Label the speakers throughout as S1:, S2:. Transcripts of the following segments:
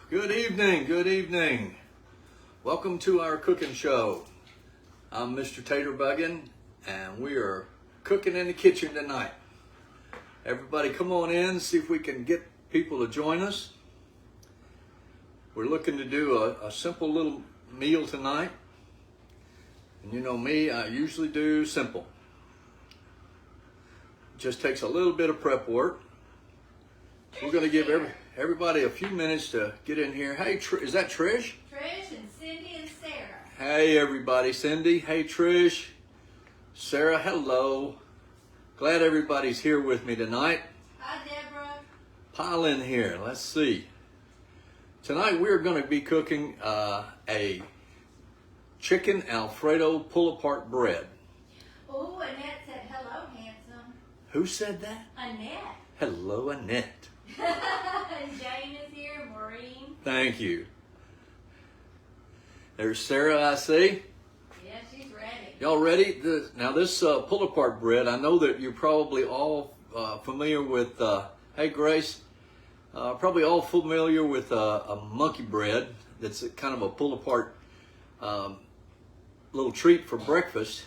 S1: Good evening, good evening. Welcome to our cooking show. I'm Mr. Taterbuggin, and we are cooking in the kitchen tonight. Everybody come on in, see if we can get people to join us. We're looking to do a simple little meal tonight. And you know me, I usually do simple. Just takes a little bit of prep work. We're going to give everybody a few minutes to get in here. Hey, is that Trish?
S2: Trish and Cindy and Sarah.
S1: Hey, everybody. Cindy. Hey, Trish. Sarah, hello. Glad everybody's here with me tonight.
S2: Hi, Deborah.
S1: Pile in here. Let's see. Tonight we're going to be cooking a chicken Alfredo pull-apart bread.
S2: Oh, Annette said, hello, handsome.
S1: Who said that?
S2: Annette.
S1: Hello, Annette.
S2: And Jane is here, Maureen.
S1: Thank you. There's Sarah, I see.
S2: Yeah, she's ready.
S1: Y'all ready? Now this pull-apart bread, I know that you're probably all familiar with, hey Grace, probably all familiar with a monkey bread that's kind of a pull-apart little treat for breakfast.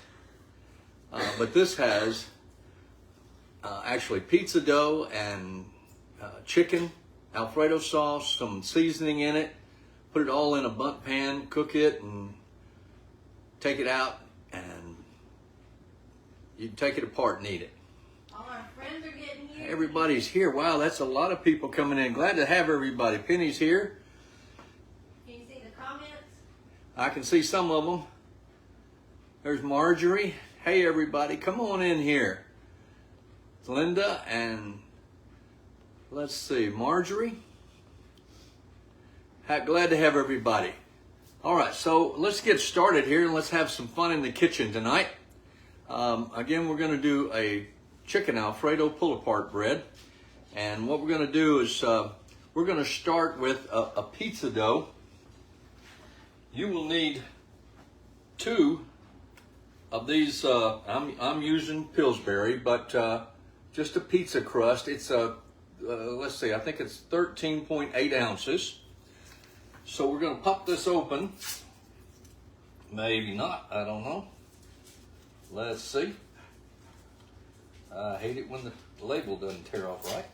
S1: But this has actually pizza dough and chicken, Alfredo sauce, some seasoning in it. Put it all in a bundt pan, cook it, and take it out, and you can take it apart and eat it.
S2: All our friends are getting here.
S1: Everybody's here. Wow, that's a lot of people coming in. Glad to have everybody. Penny's here.
S2: Can you see the comments?
S1: I can see some of them. There's Marjorie. Hey, everybody, come on in here. It's Linda and let's see, Marjorie. Glad to have everybody. All right, so let's get started here and let's have some fun in the kitchen tonight. Again, we're going to do a chicken Alfredo pull-apart bread. And what we're going to do is we're going to start with a pizza dough. You will need 2 of these. I'm using Pillsbury, but just a pizza crust. It's a let's see, I think it's 13.8 ounces. So we're going to pop this open. Maybe not, I don't know. Let's see. I hate it when the label doesn't tear off right.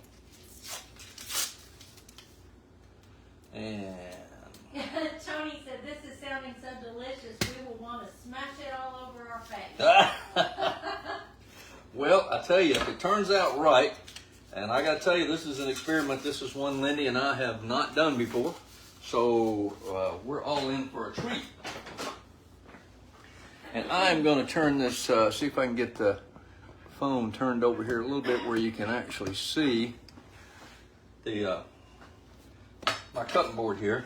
S1: And
S2: Tony said, this is sounding so delicious, we will want to smash it all over our face.
S1: Well, I tell you, if it turns out right, and I got to tell you, this is an experiment. This is one Lindy and I have not done before. So we're all in for a treat. And I'm going to turn this, see if I can get the phone turned over here a little bit where you can actually see the my cutting board here.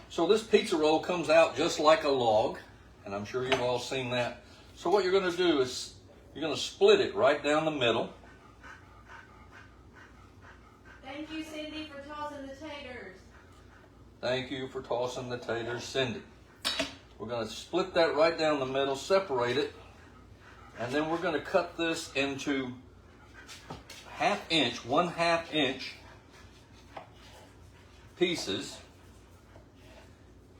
S1: So this pizza roll comes out just like a log, and I'm sure you've all seen that. So what you're going to do is you're going to split it right down the middle.
S2: Thank you, Cindy, for tossing the taters.
S1: Thank you for tossing the taters, Cindy. We're going to split that right down the middle, separate it, and then we're going to cut this into 1/2 inch pieces.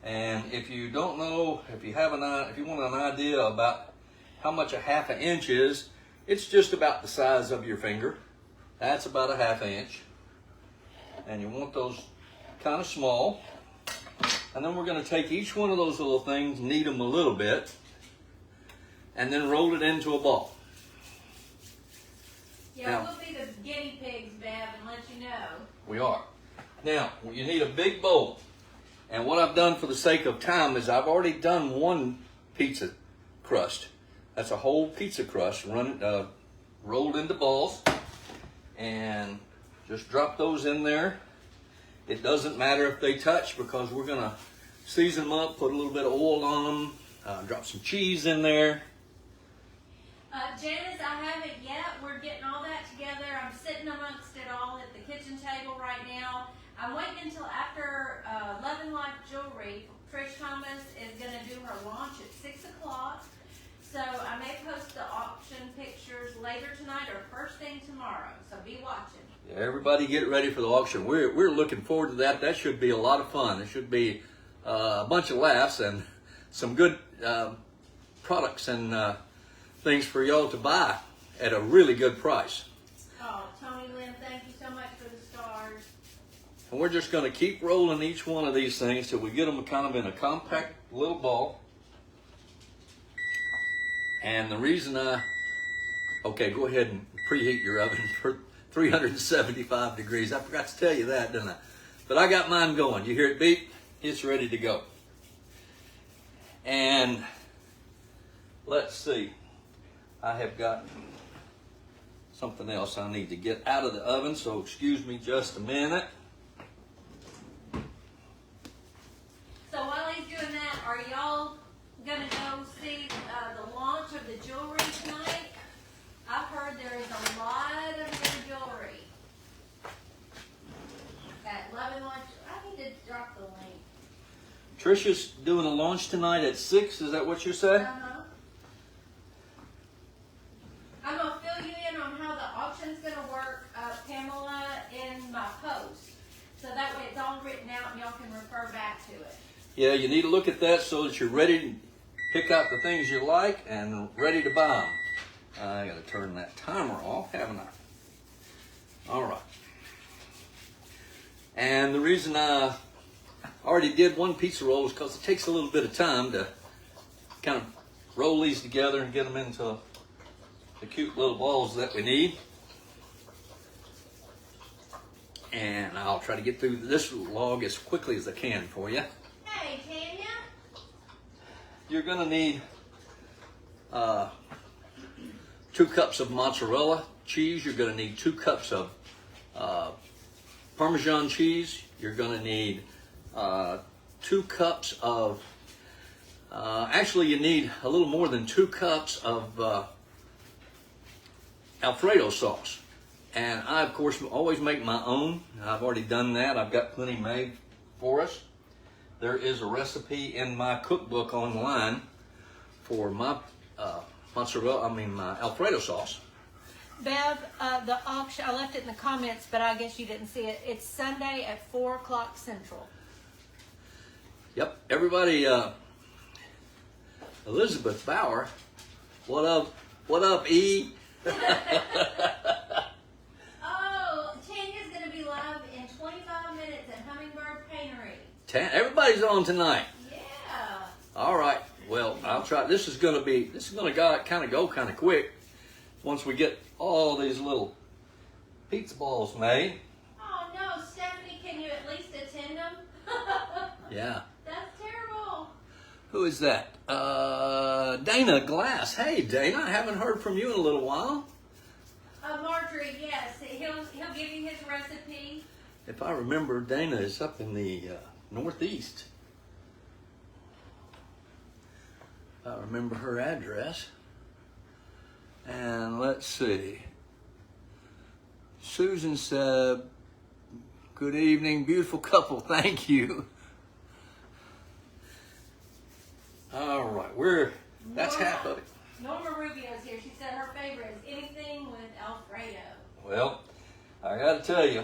S1: And if you don't know, if you want an idea about how much 1/2 inch is, it's just about the size of your finger. That's about 1/2 inch. And you want those kind of small. And then we're going to take each one of those little things, knead them a little bit, and then roll it into a ball.
S2: Yeah,
S1: now,
S2: we'll be the guinea pigs, Bev, and let you know.
S1: We are. Now, you need a big bowl. And what I've done for the sake of time is I've already done one pizza crust. That's a whole pizza crust rolled into balls. And just drop those in there. It doesn't matter if they touch because we're going to season them up, put a little bit of oil on them, drop some cheese in there.
S2: Janice, I haven't yet. We're getting all that together. I'm sitting amongst it all at the kitchen table right now. I'm waiting until after 11 Life Jewelry. Trish Thomas is going to do her launch at 6 o'clock. So I may post the auction pictures later tonight or first thing tomorrow. So be watching.
S1: Yeah, everybody get ready for the auction. We're looking forward to that. That should be a lot of fun. It should be a bunch of laughs and some good products and things for y'all to buy at a really good price.
S2: Oh, Tony Lynn, thank you so much for the stars.
S1: And we're just going to keep rolling each one of these things till we get them kind of in a compact little ball. And the reason okay, go ahead and preheat your oven for 375 degrees. I forgot to tell you that, didn't I? But I got mine going. You hear it beep? It's ready to go. And let's see. I have got something else I need to get out of the oven, so excuse me just a minute.
S2: So while he's doing that, are y'all gonna go see the launch of the jewelry tonight? I've heard there is a lot of new jewelry at Love and Lunch. I need to drop the link.
S1: Trisha's doing a launch tonight at 6. Is that what you said?
S2: I'm gonna fill you in on how the auction's gonna work, Pamela, in my post. So that way it's all written out and y'all can refer back to it.
S1: Yeah, you need to look at that so that you're ready to pick out the things you like and ready to buy them. I gotta turn that timer off, haven't I? All right. And the reason I already did one pizza roll is because it takes a little bit of time to kind of roll these together and get them into the cute little balls that we need. And I'll try to get through this log as quickly as I can for you.
S2: Hey, Tanya.
S1: You're gonna need 2 cups of mozzarella cheese. You're gonna need 2 cups of Parmesan cheese. You're gonna need 2 cups of, actually you need a little more than 2 cups of Alfredo sauce. And I, of course, always make my own. I've already done that. I've got plenty made for us. There is a recipe in my cookbook online for my my Alfredo sauce.
S2: Bev, the auction, I left it in the comments, but I guess you didn't see it. It's Sunday at 4 o'clock Central.
S1: Yep, everybody, Elizabeth Bauer, what up, E?
S2: Oh, Tanya's going to be live in 25 minutes at Hummingbird Paintery.
S1: Everybody's on tonight.
S2: Yeah.
S1: All right. Well, I'll try. This is going to go kind of quick once we get all these little pizza balls made.
S2: Oh no, Stephanie, can you at least attend them?
S1: Yeah.
S2: That's terrible.
S1: Who is that? Dana Glass. Hey, Dana, I haven't heard from you in a little while.
S2: Marjorie, yes, he'll give you his recipe.
S1: If I remember, Dana is up in the Northeast. I remember her address. And let's see. Susan said, "Good evening, beautiful couple. Thank you." All right, that's half of it.
S2: Norma Rubio's here. She said her favorite is anything with Alfredo.
S1: Well, I got to tell you,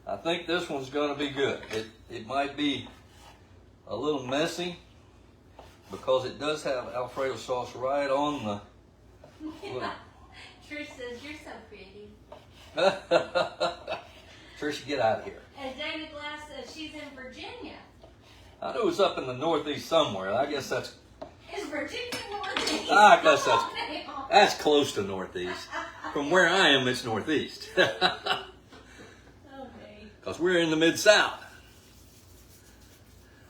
S1: I think this one's going to be good. It might be a little messy because it does have Alfredo sauce right on the.
S2: Yeah. Trish says you're so pretty.
S1: Trish, get out of here.
S2: And Dana Glass says she's in Virginia.
S1: I knew it was up in the Northeast somewhere. I guess that's.
S2: Is Virginia Northeast?
S1: I guess that's close to Northeast. From where I am, it's Northeast.
S2: Okay.
S1: Because we're in the Mid-South.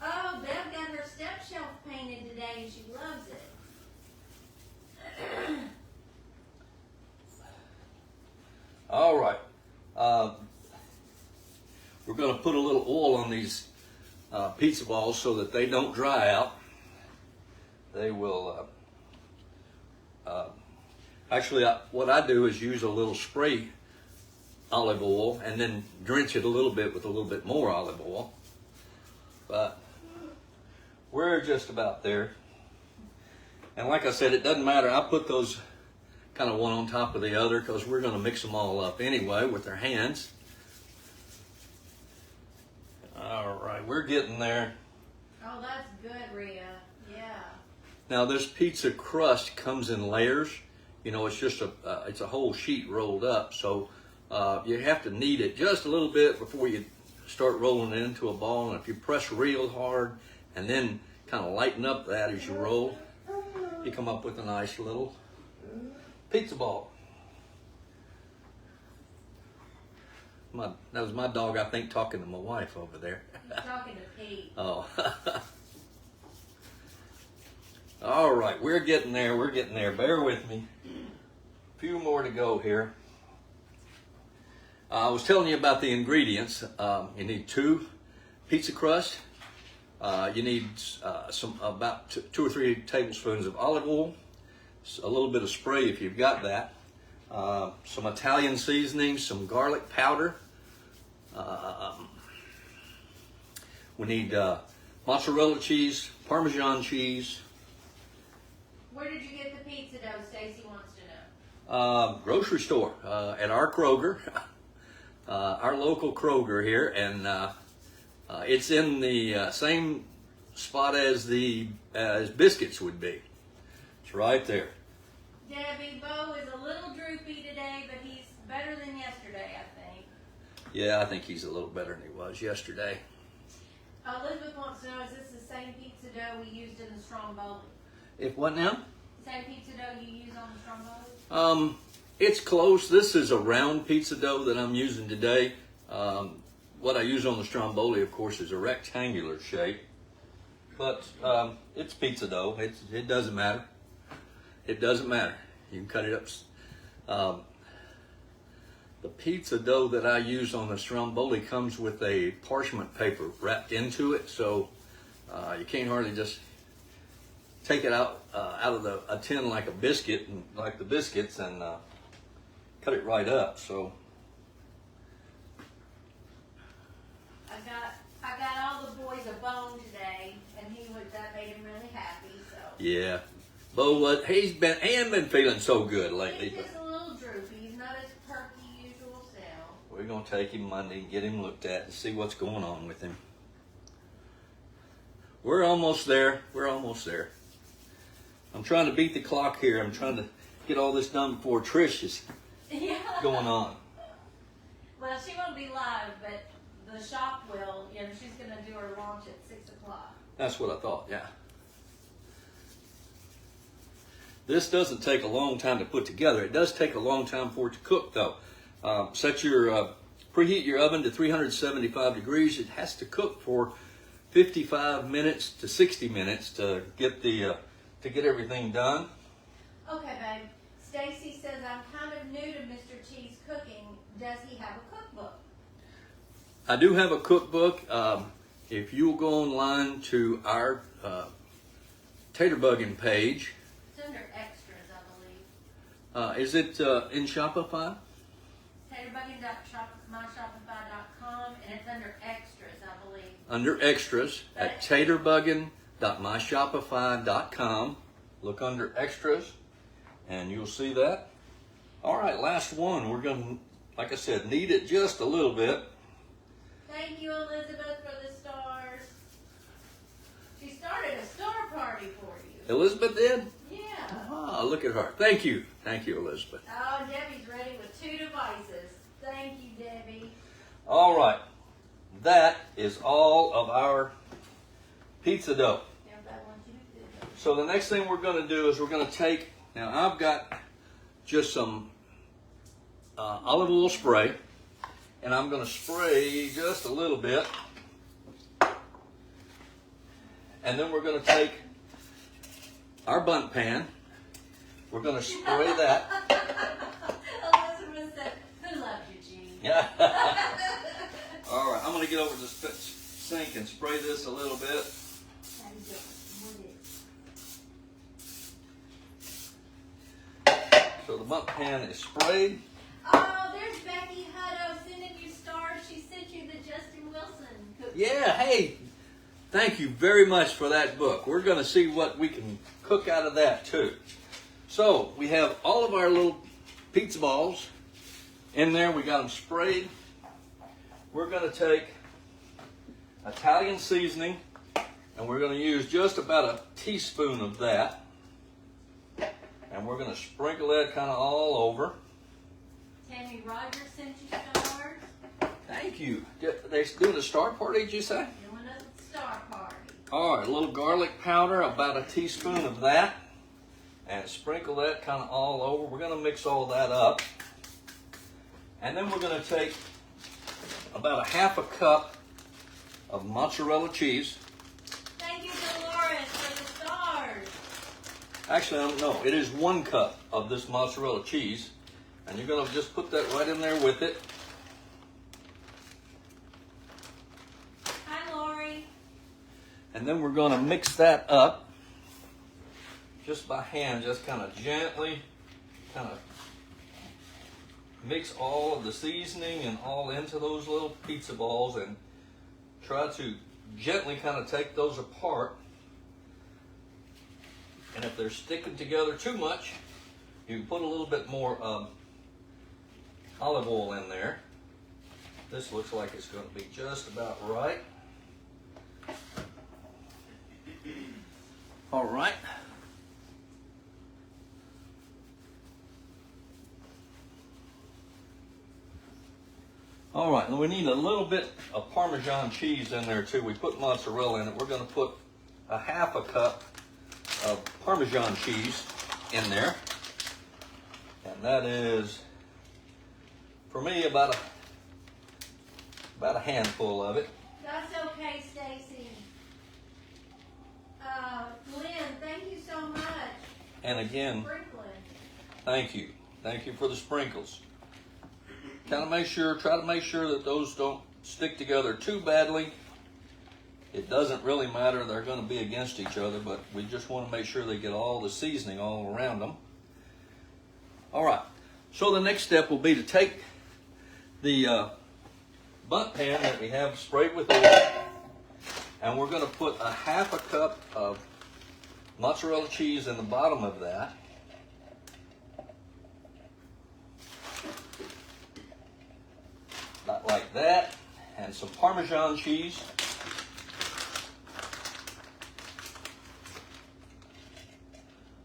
S2: Oh, Bev got her step shelf painted today and she loves it.
S1: All right. We're going to put a little oil on these pizza balls so that they don't dry out. They will. Actually, what I do is use a little spray olive oil and then drench it a little bit with a little bit more olive oil. But we're just about there. And like I said, it doesn't matter. I put those kind of one on top of the other because we're going to mix them all up anyway with our hands. All right, we're getting there.
S2: Oh, that's good, Rhea. Yeah.
S1: Now this pizza crust comes in layers. You know, it's just it's a whole sheet rolled up. So you have to knead it just a little bit before you start rolling it into a ball. And if you press real hard and then kind of lighten up that as you roll, you come up with a nice little pizza ball. That was my dog, I think, talking to my wife over there.
S2: He's talking to Pete.
S1: Oh. All right, we're getting there. We're getting there. Bear with me. A few more to go here. I was telling you about the ingredients. You need 2 pizza crust. You need about 2 or 3 tablespoons of olive oil, a little bit of spray if you've got that, some Italian seasoning, some garlic powder. We need mozzarella cheese, Parmesan cheese.
S2: Where did you get the pizza dough? Stacy wants to know.
S1: Grocery store at our Kroger, our local Kroger here, and it's in the same spot as as biscuits would be. It's right there.
S2: Debbie, Bo is a little droopy today, but he's better than yesterday, I think.
S1: Yeah, I think he's a little better than he was yesterday.
S2: Elizabeth wants to know, is this the same pizza dough we used in the stromboli?
S1: If what now?
S2: Same pizza dough you use on the stromboli?
S1: It's close. This is a round pizza dough that I'm using today. What I use on the stromboli, of course, is a rectangular shape. But it's pizza dough. It doesn't matter. It doesn't matter. You can cut it up. The pizza dough that I use on the stromboli comes with a parchment paper wrapped into it, so you can't hardly just take it out of a tin like a biscuit, and like the biscuits, and cut it right up. So
S2: I got all the boys a bone today, and that made him really happy. So
S1: yeah, Bo, he ain't been feeling so good lately.
S2: he's just a little droopy. He's not his perky usual self.
S1: We're gonna take him Monday and get him looked at and see what's going on with him. We're almost there. We're almost there. I'm trying to beat the clock here. I'm trying to get all this done before Trish is going on.
S2: Well, she won't be live, but the shop will. You know, she's going to do her launch at 6 o'clock.
S1: That's what I thought, yeah. This doesn't take a long time to put together. It does take a long time for it to cook, though. Preheat your oven to 375 degrees. It has to cook for 55 minutes to 60 minutes to get everything done.
S2: Okay, babe. Stacy says, I'm kind of new to Mr. Cheese cooking. Does he have a cookbook?
S1: I do have a cookbook. If you'll go online to our Taterbuggin page.
S2: It's under extras, I believe.
S1: Is it in Shopify?
S2: Taterbuggin.myshopify.com, and it's under extras, I believe.
S1: Under extras at taterbuggin.myshopify.com. Look under extras and you'll see that. All right, last one. We're going to, like I said, knead it just a little bit.
S2: Thank you, Elizabeth, for the stars. She started a star party for you.
S1: Elizabeth did?
S2: Yeah.
S1: Ah, look at her. Thank you. Thank you, Elizabeth.
S2: Oh, Debbie's ready with 2 devices. Thank you, Debbie.
S1: All right. That is all of our pizza dough. So the next thing we're going to do is we're going to take, now I've got just some olive oil spray, and I'm going to spray just a little bit. And then we're going to take our bundt pan. We're going to spray that.
S2: Elizabeth said, who loves you, Gene?
S1: Yeah. All right, I'm going to get over to the sink and spray this a little bit. So the bundt pan is sprayed.
S2: Oh, there's Becky Hutto sending you stars. She sent you the Justin Wilson cookbook.
S1: Yeah, hey, thank you very much for that book. We're going to see what we can cook out of that too. So we have all of our little pizza balls in there. We got them sprayed. We're going to take Italian seasoning, and we're going to use just about a teaspoon of that. And we're going to sprinkle that kind of all over.
S2: Tammy Rogers sent you stars.
S1: Thank you. They doing a star party, did you say?
S2: Doing a star party.
S1: All right, a little garlic powder, about a teaspoon of that. And sprinkle that kind of all over. We're going to mix all that up. And then we're going to take about a half a cup of mozzarella cheese.
S2: Thank you, Dolores, for the stars.
S1: Actually, I don't know. It is 1 cup of this mozzarella cheese. And you're going to just put that right in there with it.
S2: Hi, Lori.
S1: And then we're going to mix that up just by hand, just kind of gently, kind of mix all of the seasoning and all into those little pizza balls, and try to gently kind of take those apart. And if they're sticking together too much, you can put a little bit more olive oil in there. This looks like it's going to be just about right. All right. All right, and we need a little bit of Parmesan cheese in there too. We put mozzarella in it. We're going to put a half a cup of Parmesan cheese in there. And that is, for me, about a handful of it.
S2: That's okay, Stacy. Lynn, thank you so much.
S1: And again,
S2: Sprinkling.
S1: thank you. Thank you for the sprinkles. Try to make sure that those don't stick together too badly. It doesn't really matter. They're going to be against each other, but we just want to make sure they get all the seasoning all around them. All right. So the next step will be to take the bundt pan that we have sprayed with oil, and we're going to put a half a cup of mozzarella cheese in the bottom of that. About like that, and some Parmesan cheese.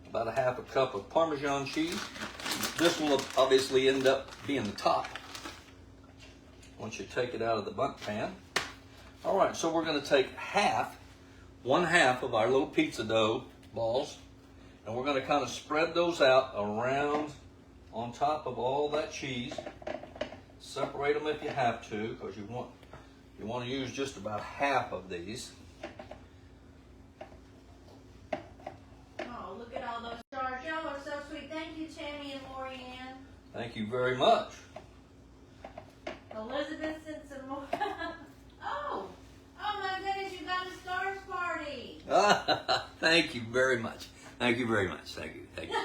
S1: About a half a cup of Parmesan cheese. This will obviously end up being the top once you take it out of the bundt pan. All right, so we're going to take one half of our little pizza dough balls, and we're going to kind of spread those out around on top of all that cheese. Separate them if you have to, because you want to use just about half of these.
S2: Oh, look at all those stars. Y'all are so sweet. Thank you, Tammy and Lorianne.
S1: Thank you very much.
S2: Elizabeth sent some more. Oh my goodness, you got a stars party.
S1: Thank you very much. Thank you very much. Thank you. Thank you.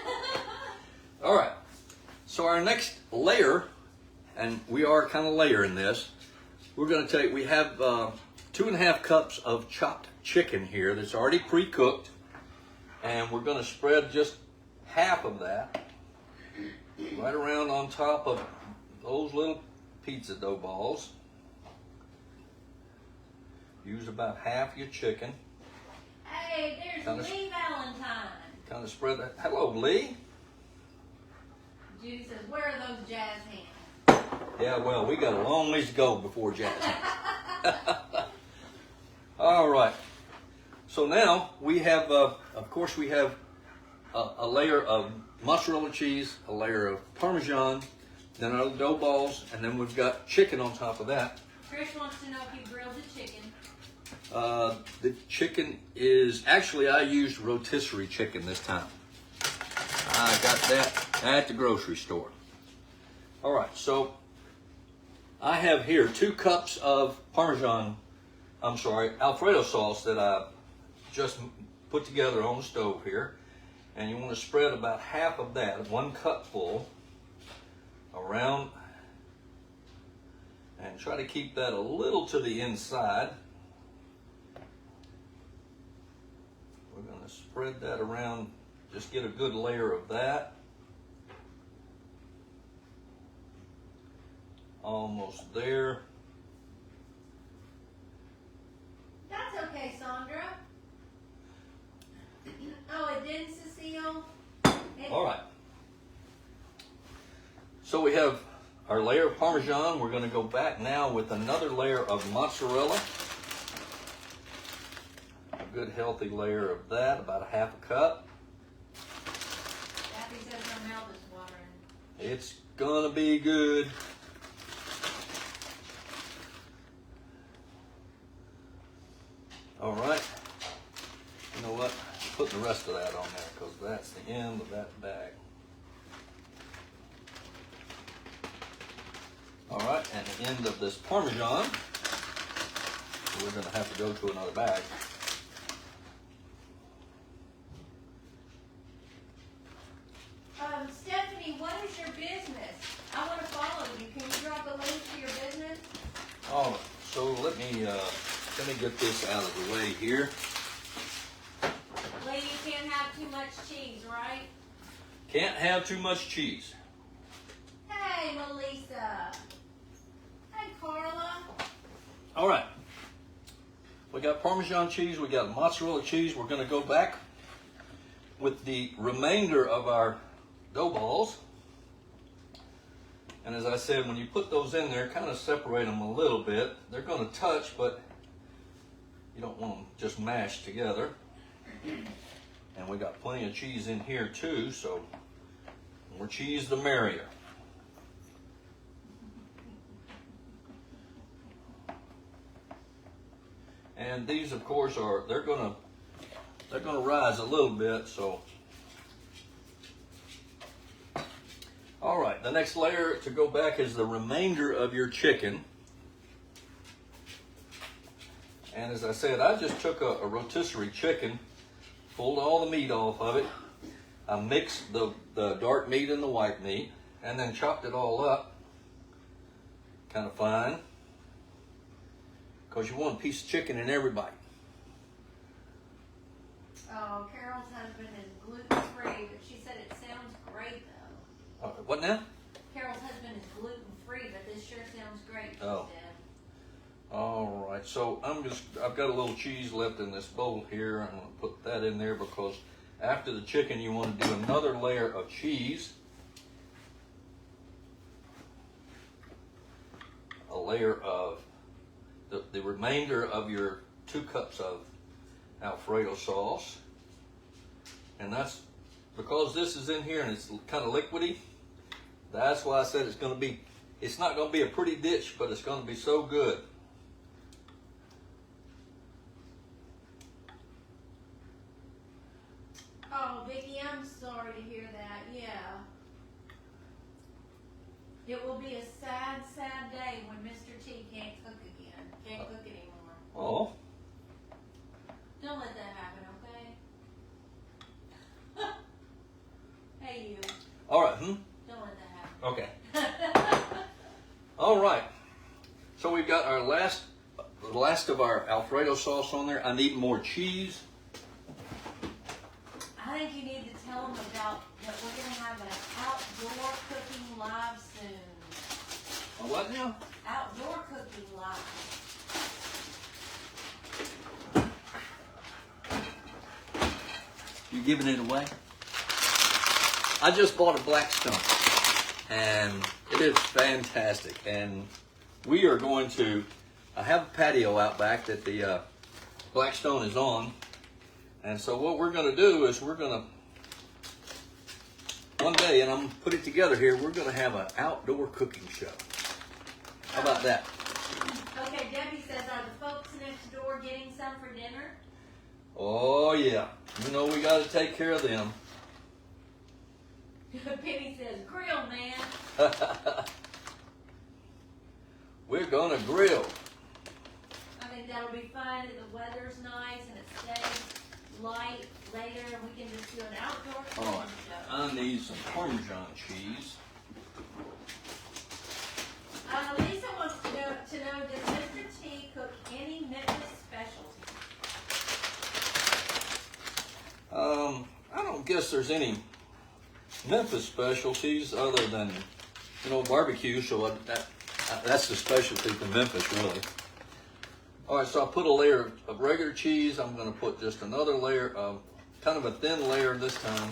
S1: All right. So our next layer, and we are kind of layering this. We're going to we have 2.5 cups of chopped chicken here that's already pre-cooked, and we're going to spread just half of that right around on top of those little pizza dough balls. Use about half your chicken.
S2: Hey, there's Lee Valentine.
S1: Kind of spread that. Hello, Lee.
S2: Judy says, where are those jazz hands?
S1: Yeah, well, we got a long ways to go before jazz. All right. So now we have, of course, we have a layer of mozzarella cheese, a layer of Parmesan, then our dough balls, and then we've got chicken on top of that.
S2: Trish wants to know if you grilled the chicken.
S1: The chicken is, actually I used rotisserie chicken this time. I got that at the grocery store. All right, so I have here 2 cups of Alfredo sauce that I just put together on the stove here. And you want to spread about half of that, 1 cupful, around, and try to keep that a little to the inside. We're going to spread that around, just get a good layer of that. Almost there.
S2: That's okay, Sandra. Oh, it didn't, Cecile?
S1: All right. So we have our layer of Parmesan. We're going to go back now with another layer of mozzarella. A good healthy layer of that, about a half a cup.
S2: Kathy says her mouth is watering.
S1: It's going to be good. All right. You know what? Put the rest of that on there because that's the end of that bag. All right, and the end of this Parmesan. We're going to have to go to another bag.
S2: Stephanie, what is your business? I want to follow you. Can you drop a link to your business?
S1: All right, so let me get this out of the way here.
S2: Lady, you can't have too much cheese, right?
S1: Can't have too much cheese.
S2: Hey, Melissa. Hey, Carla.
S1: All right. We got Parmesan cheese. We got mozzarella cheese. We're going to go back with the remainder of our dough balls. And as I said, when you put those in there, kind of separate them a little bit. They're going to touch, but you don't want them just mashed together. And we got plenty of cheese in here too, so the more cheese, the merrier. And these, of course, they're gonna rise a little bit. So, all right. The next layer to go back is the remainder of your chicken. And as I said, I just took a rotisserie chicken, pulled all the meat off of it. I mixed the dark meat and the white meat, and then chopped it all up, kind of fine. Because you want a piece of chicken in every bite.
S2: Oh, Carol's husband is gluten-free, but she said it sounds great, though.
S1: What now?
S2: Carol's husband is gluten-free, but this sure sounds great, she
S1: Oh.
S2: said.
S1: All right, so I've got a little cheese left in this bowl here. I'm going to put that in there because after the chicken, you want to do another layer of cheese. A layer of the remainder of your 2 cups of Alfredo sauce. And that's because this is in here and it's kind of liquidy. That's why I said it's not going to be a pretty dish, but it's going to be so good.
S2: Oh, Vicki, I'm sorry to hear that. Yeah. It will be a sad, sad day when Mr. T can't cook again. Can't cook anymore.
S1: Oh.
S2: Don't let that happen, okay? Hey, you.
S1: All right.
S2: Don't let that happen.
S1: Okay. All right. So we've got our last of our Alfredo sauce on there. I need more cheese.
S2: I think you need to tell them about that we're going to have an outdoor cooking live soon.
S1: A what now?
S2: Outdoor cooking live.
S1: You giving it away? I just bought a Blackstone, and it is fantastic. And we are going to have a patio out back that the Blackstone is on. And so what we're going to do is we're going to, one day, and I'm going to put it together here, we're going to have an outdoor cooking show. How about that?
S2: Okay, Debbie says, are the folks next door getting some for dinner?
S1: Oh, yeah. You know we got to take care of them.
S2: Penny says, grill, man.
S1: We're going to grill.
S2: I think that'll be fun. The weather's nice and it stays light later, and we can just do an outdoor cooking
S1: All right.
S2: show.
S1: I need some Parmesan cheese.
S2: Lisa wants to know, does Mr. T cook any Memphis specialties?
S1: guess there's any Memphis specialties other than, barbecue. So that's the specialty for Memphis, really. All right, so I put a layer of regular cheese. I'm going to put just another layer of, kind of a thin layer this time,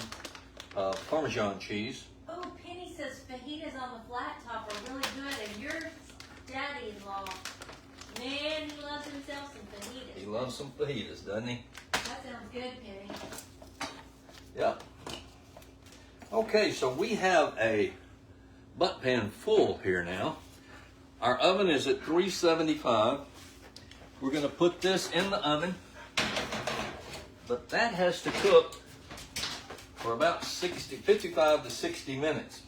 S1: of Parmesan cheese.
S2: Oh, Penny says fajitas on the flat top are really good, and your daddy-in-law, man, he loves himself some fajitas.
S1: He loves some fajitas, doesn't he?
S2: That sounds good, Penny.
S1: Yep. Okay, so we have a butt pan full here now. Our oven is at 375. We're going to put this in the oven, but that has to cook for about 55 to 60 minutes.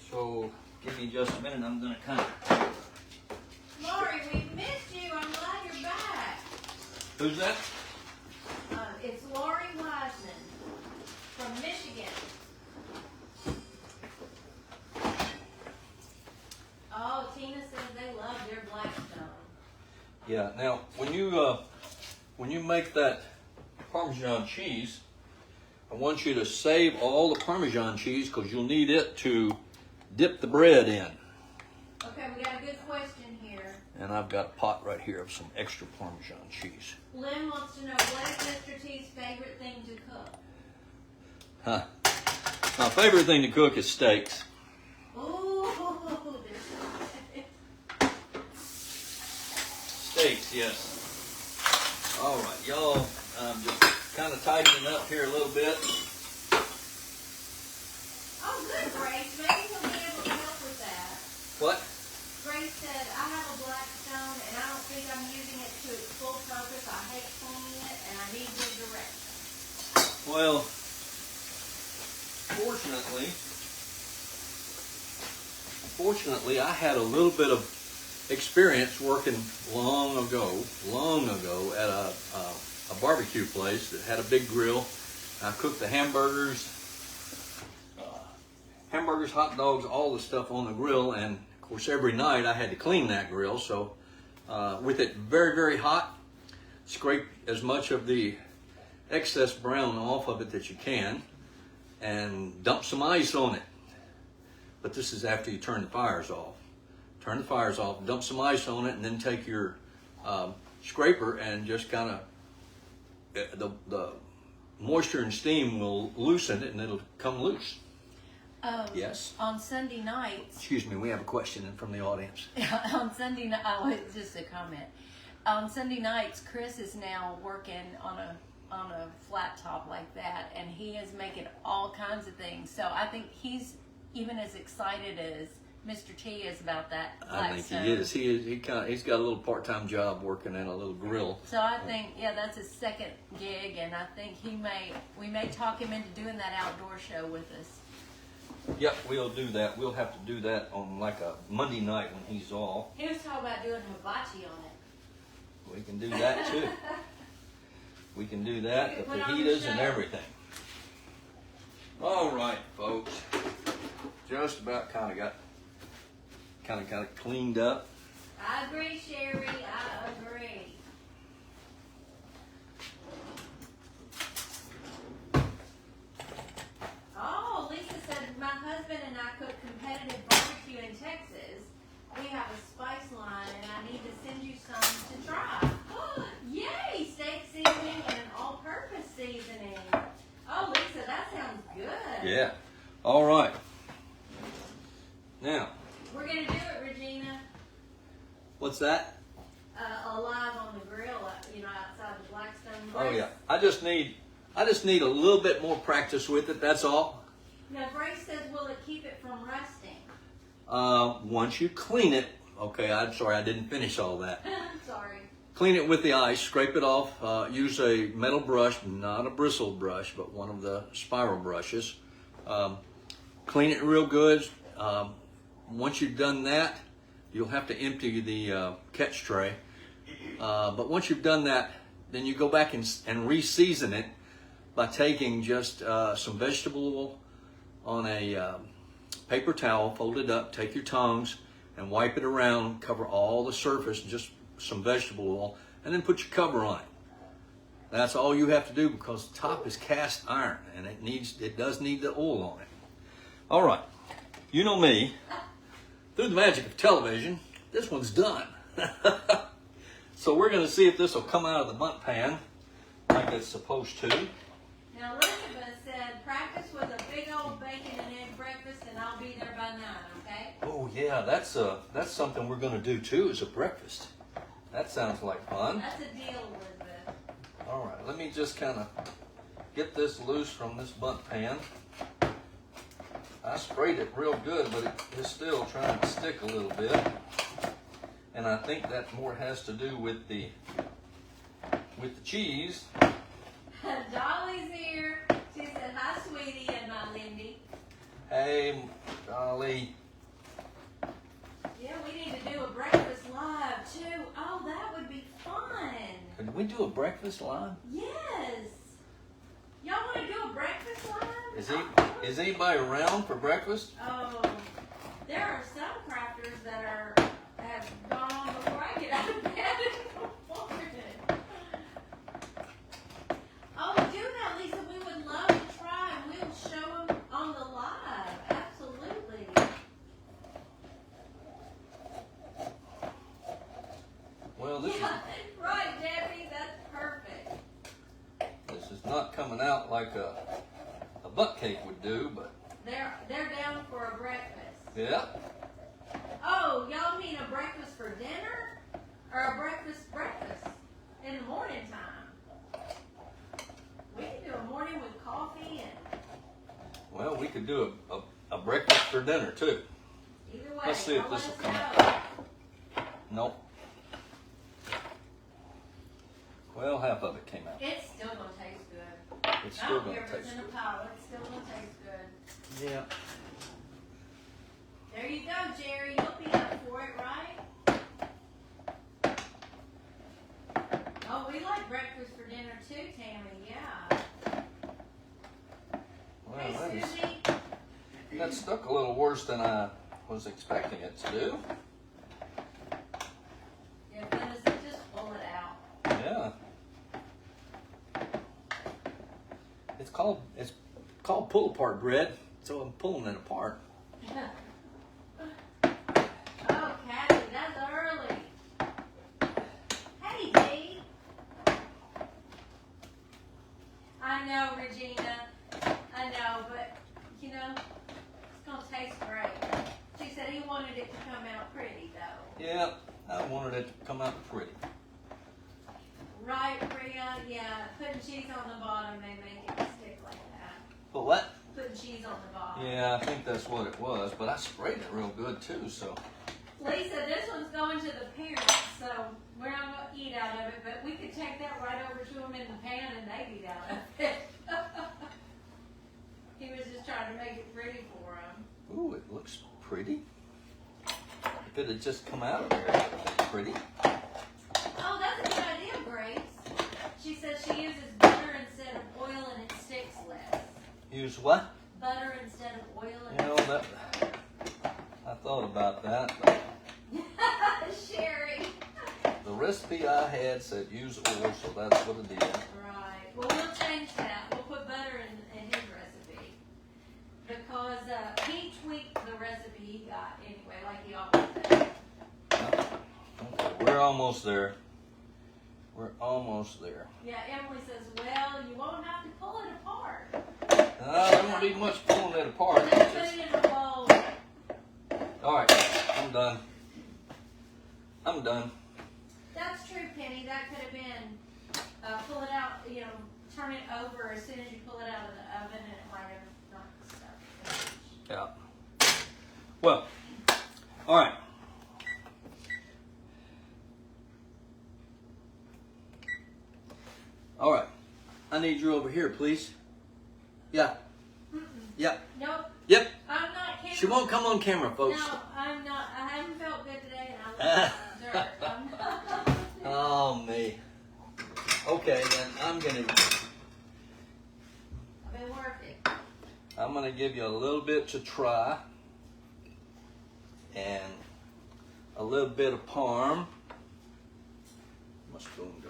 S1: So give me just a minute. I'm going to kind of...
S2: Lori, we missed you. I'm glad you're back.
S1: Who's that?
S2: It's Lori Wiseman from Michigan. Oh, Tina says they love their Blackstone.
S1: Yeah. Now, when you make that Parmesan cheese, I want you to save all the Parmesan cheese because you'll need it to dip the bread in.
S2: Okay, we got a good question here.
S1: And I've got a pot right here of some extra Parmesan cheese.
S2: Lynn wants to know, what is Mr. T's favorite thing to cook?
S1: Huh. My favorite thing to cook is steaks.
S2: Ooh,
S1: Steaks, yes. All right, y'all. I'm just kind of tightening up here a little bit.
S2: oh, good, Grace. Maybe he'll be able to help with that.
S1: What?
S2: Grace said, I have a Blackstone and I don't think I'm using it to its full purpose. I hate cleaning it and I need your direction.
S1: Well, fortunately, I had a little bit of experience working long ago at a barbecue place that had a big grill. I cooked the hamburgers, hot dogs, all the stuff on the grill, and of course every night I had to clean that grill. So with it very, very hot, scrape as much of the excess brown off of it that you can and dump some ice on it. But this is after you turn the fires off. Turn the fires off, dump some ice on it, and then take your scraper and just kind of, the moisture and steam will loosen it and it'll come loose. Yes?
S2: On Sunday nights,
S1: Excuse me, we have a question in from the audience.
S2: on Sunday night, oh, it's just a comment. On Sunday nights, Chris is now working on a flat top like that, and he is making all kinds of things. So I think he's even as excited as Mr. T is about that
S1: I think he is. He's got a little part-time job working at a little grill.
S2: So I think, yeah, that's his second gig, and I think we may talk him into doing that outdoor show with us.
S1: Yep, we'll do that. We'll have to do that on like a Monday night when he's off.
S2: He was talking about doing hibachi on it.
S1: We can do that too. We can do that, the
S2: Put on the
S1: fajitas
S2: show.
S1: and everything. All right, folks. Just about kind of got it cleaned up.
S2: I agree, Sherry. I agree. Oh, Lisa said, my husband and I cook competitive barbecue in Texas. We have a spice line, and I need to send you some to try. Yay! Steak seasoning and an all-purpose seasoning. Oh, Lisa, that sounds good.
S1: Yeah. All right. Now,
S2: We're going to do it, Regina.
S1: what's that?
S2: Alive on the grill, outside the Blackstone.
S1: Oh yeah. I just need a little bit more practice with it. That's all.
S2: Now, Grace says, will it keep it from rusting?
S1: Once you clean it, okay. I'm sorry, I didn't finish all that.
S2: Sorry.
S1: Clean it with the ice, scrape it off, use a metal brush, not a bristle brush, but one of the spiral brushes. Clean it real good. Once you've done that, you'll have to empty the catch tray. But once you've done that, then you go back and re-season it by taking just some vegetable oil on a paper towel, fold it up, take your tongs and wipe it around, cover all the surface, just some vegetable oil, and then put your cover on it. That's all you have to do because the top is cast iron and it does need the oil on it. All right, you know me, through the magic of television, this one's done. So we're gonna see if this will come out of the bundt pan like it's supposed to.
S2: Now Elizabeth said, practice with a big old bacon and egg breakfast and I'll be there by 9, okay?
S1: Oh yeah, that's something we're gonna do too, is a breakfast. That sounds like fun.
S2: That's a deal, Elizabeth.
S1: All right, let me just kind of get this loose from this bundt pan. I sprayed it real good, but it is still trying to stick a little bit. And I think that more has to do with the cheese.
S2: Dolly's here. She said, hi, sweetie, and my Lindy.
S1: Hey, Dolly.
S2: Yeah, we need to do a breakfast live, too. Oh, that would be fun.
S1: Can we do a breakfast live?
S2: Yes. Y'all want to do a breakfast live?
S1: Is anybody around for breakfast?
S2: Oh, there are some crafters that have gone on before I get out of bed in the morning. Oh, do that, Lisa. We would love to try, and we'll show them on the live. Absolutely.
S1: Well, this
S2: Right, Debbie. That's perfect.
S1: This is not coming out like a butt cake would do, but
S2: They're down for a breakfast.
S1: yeah.
S2: Oh, y'all mean a breakfast for dinner? Or a breakfast in the morning time? We can do a morning with coffee and
S1: Well, we could do a breakfast for dinner too.
S2: either way.
S1: Let's see if
S2: y'all
S1: this
S2: let
S1: will
S2: us
S1: come
S2: know.
S1: out. Nope. Well, half of it came out.
S2: It's still gonna taste good.
S1: It's
S2: I
S1: still
S2: don't
S1: going
S2: care
S1: to
S2: if it's
S1: taste
S2: in a
S1: good.
S2: pile, it's still gonna taste good.
S1: Yeah.
S2: There you go, Jerry. You'll be up for it, right? Oh, we like breakfast for dinner too, Tammy. Yeah.
S1: Well,
S2: Hey, Susie.
S1: that stuck a little worse than I was expecting it to do.
S2: Yeah, Dennis, just pull it out.
S1: Yeah. It's called pull apart bread, so I'm pulling it apart.
S2: Oh, Kathy, that's early. Hey, Dee. I know, Regina. I know, but, you know, it's going to taste great. She said he wanted it to come out pretty, though.
S1: Yeah, I wanted it to come out pretty.
S2: Right, Priya? Yeah, putting cheese on the bottom, they make it stick like that.
S1: But what?
S2: Putting cheese on the bottom.
S1: Yeah, I think that's what it was, but I sprayed it real good too, so.
S2: Lisa, this one's going to the parents, so we're not going to eat out of it, but we could take that right over to them in the pan and they'd eat out of it. He was just trying to make it pretty for them.
S1: Ooh, it looks pretty. If it had just come out of there, it would have been pretty.
S2: Oh, that's a good idea, Grace. She says she uses butter instead of oil and it sticks less.
S1: Use what?
S2: Butter instead of oil and
S1: You know, that I thought about that, but
S2: Sherry.
S1: the recipe I had said use oil, so that's what I did.
S2: Right. Well, we'll change that. We'll put butter in his recipe. Because he tweaked the recipe he got anyway, like he always does.
S1: Okay, we're almost there. We're almost there.
S2: Yeah, Emily says, well, you won't have to pull it apart.
S1: There won't be much pulling it apart.
S2: And then put it in a bowl.
S1: All right, I'm done. I'm done.
S2: That's true, Penny. That could have been, pull it out, you know, turn it over as soon as you pull it out of the oven and it might have knocked stuff.
S1: Yeah. Well, all right. All right. I need you over here, please. Yeah. Yep.
S2: Nope.
S1: Yep.
S2: I'm not camera.
S1: She won't come on camera, folks.
S2: No, I'm not. I haven't felt good today and I love dessert. I'm not.
S1: Oh, me. Okay, then I'm gonna
S2: I've been working.
S1: I'm gonna give you a little bit to try, and a little bit of parm. My spoon go.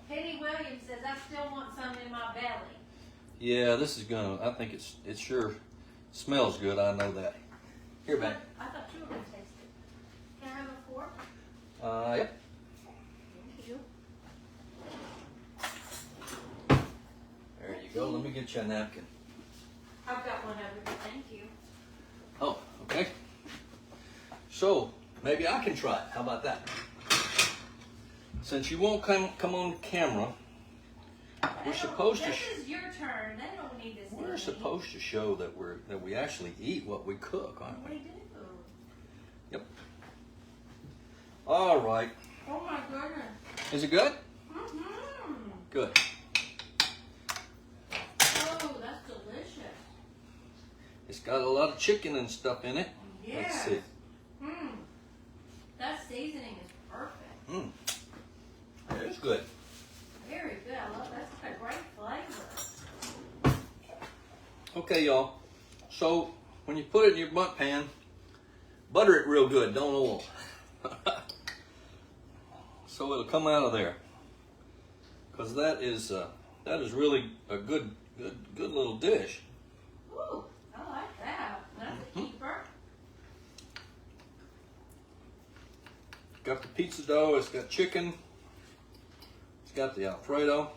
S2: Penny, Williams says, I still want some in my belly.
S1: Yeah, this is gonna. I think it sure smells good. I know that. Here, babe.
S2: I thought you were going to taste it. Can I have a fork?
S1: Yep.
S2: Thank you.
S1: There you go. Let me get you a napkin.
S2: I've got one over here. Thank you.
S1: Oh, okay. So maybe I can try it. How about that? Since you won't come on camera, we're supposed to.
S2: This is your turn. They don't need to see
S1: We're
S2: me.
S1: supposed to show that we actually eat what we cook, aren't we?
S2: We do.
S1: Yep. All right.
S2: Oh my goodness.
S1: Is it good?
S2: Mm-hmm.
S1: Good.
S2: Oh, that's delicious.
S1: It's got a lot of chicken and stuff in it.
S2: Yes.
S1: Let's see.
S2: That seasoning is perfect.
S1: It's good.
S2: Very good. I love that. That's a great flavor.
S1: Okay, y'all. So when you put it in your bundt pan, butter it real good. Don't oil. So it'll come out of there. Because that is really a good little dish.
S2: Ooh, I like that. That's a keeper.
S1: Got the pizza dough. It's got chicken. It's got the Alfredo.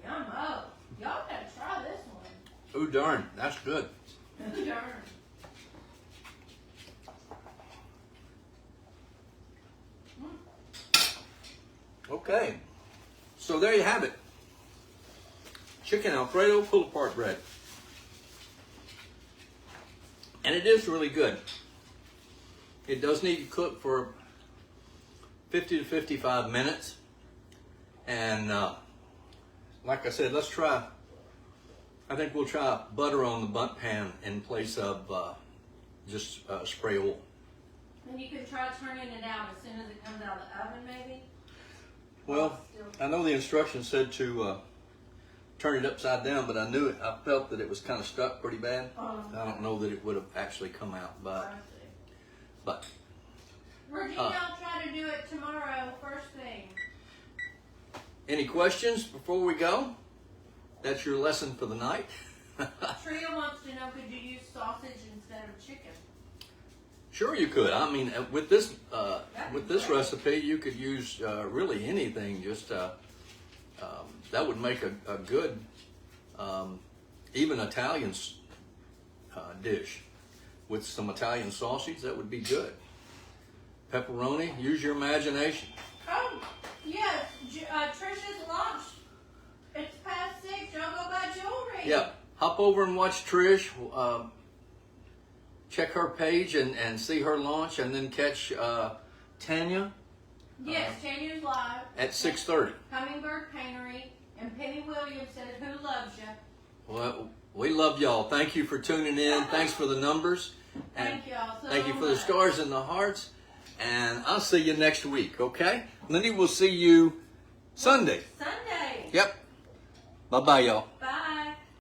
S2: Yum. Oh, y'all gotta try this one.
S1: Ooh, darn. That's good.
S2: Darn.
S1: Okay. So there you have it. Chicken Alfredo pull-apart bread. And it is really good. It does need to cook for 50 to 55 minutes. And like I said, let's try, I think we'll try butter on the bundt pan in place of just spray oil.
S2: And you can try turning it out as soon as it comes out of the oven, maybe?
S1: Well, I know the instructions said to turn it upside down, but I felt that it was kind of stuck pretty bad. I don't know that it would have actually come out, but
S2: Regina, I'll try to do it tomorrow, first thing.
S1: Any questions before we go? That's your lesson for the night.
S2: Tria wants to know, could you use sausage instead of chicken?
S1: Sure, you could. I mean, with this recipe, you could use really anything. Just that would make a good, even Italian dish with some Italian sausage. That would be good. Pepperoni. Use your imagination.
S2: Oh, yes. Trisha's lunch. It's past 6. Y'all go buy jewelry.
S1: Yeah. Hop over and watch Trish. Check her page and see her launch, and then catch Tanya.
S2: Yes, Tanya's live.
S1: At 6:30.
S2: Hummingbird Paintery. And Penny Williams said, who loves you?
S1: Well, we love y'all. Thank you for tuning in. Thanks for the numbers. And
S2: Thank y'all so
S1: thank you for the
S2: much.
S1: stars and the hearts. And I'll see you next week, okay? Lindy will see you Sunday.
S2: Sunday.
S1: Yep. Bye-bye, y'all.